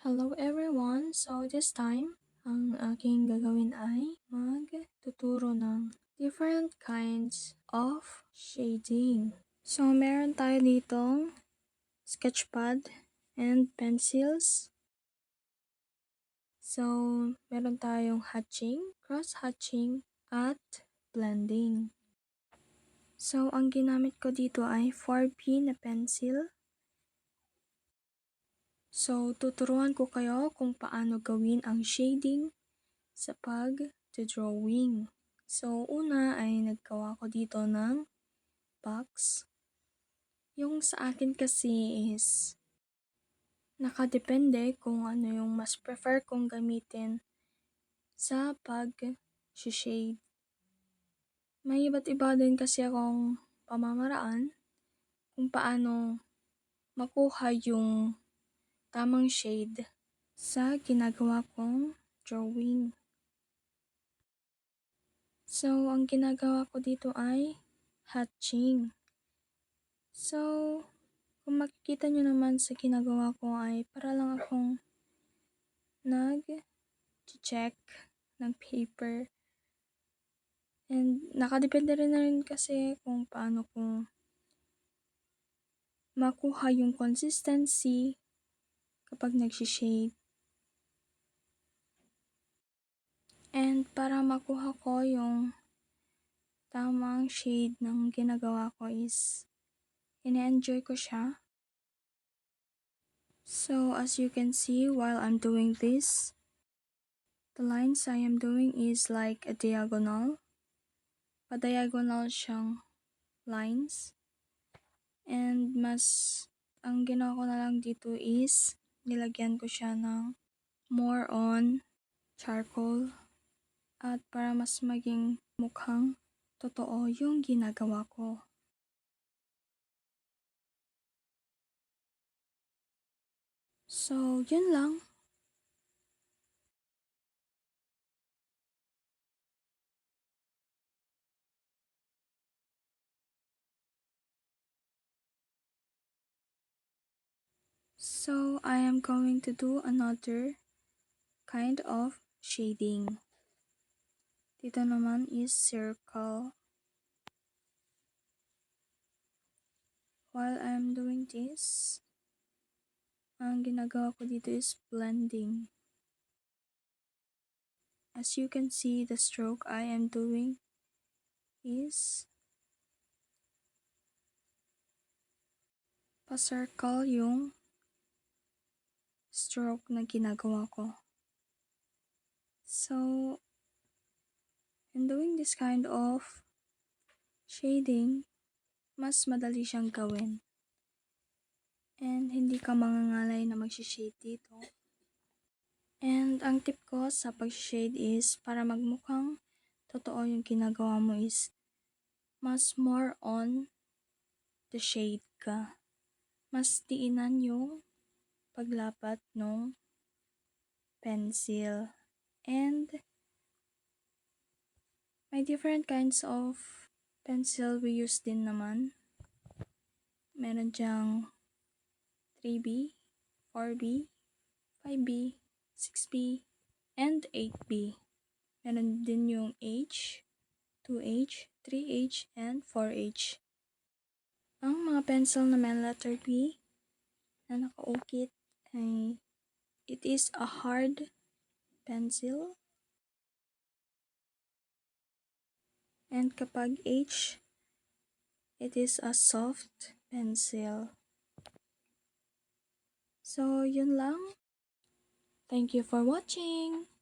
Hello everyone! So this time, ang aking gagawin ay magtuturo ng different kinds of shading. So meron tayo ditong sketchpad and pencils. So meron tayong hatching, cross-hatching, at blending. So ang ginamit ko dito ay 4B na pencil. So, tuturuan ko kayo kung paano gawin ang shading sa pag-drawing. So, una ay naggawa ko dito ng box. Yung sa akin kasi is nakadepende kung ano yung mas prefer kong gamitin sa pag-shade. May iba't iba din kasi akong pamamaraan kung paano makuha yung tamang shade sa ginagawa kong drawing. So, ang ginagawa ko dito ay hatching. So, kung makikita nyo naman sa ginagawa ko ay para lang akong nag-check ng paper. And nakadepende rin na rin kasi kung paano ko makuha yung consistency kapag nag-shade. And para makuha ko yung tamang shade ng ginagawa ko is ine-enjoy ko siya. So as you can see while I'm doing this, the lines I am doing is like a diagonal. Pa-diagonal siyang lines. And ang ginawa ko na lang dito is nilagyan ko siya ng more on charcoal. At para mas maging mukhang totoo yung ginagawa ko. So, yun lang. So, I am going to do another kind of shading. Dito naman is circle. While I'm doing this, ang ginagawa ko dito is blending. As you can see, the stroke I am doing is pa-circle yung stroke na ginagawa ko. So, in doing this kind of shading, mas madali siyang gawin. And hindi ka mangangalay na mag-shade dito. And ang tip ko sa pag-shade is para magmukhang totoo yung ginagawa mo is mas more on the shade ka. Mas diinan yung paglapat ng pencil. And may different kinds of pencil we use din naman. Meron dyang 3B, 4B, 5B, 6B, and 8B. Meron din yung H, 2H, 3H, and 4H. Ang mga pencil na may letter B na nakaukit ay it is a hard pencil. And kapag H, it is a soft pencil. So, yun lang. Thank you for watching!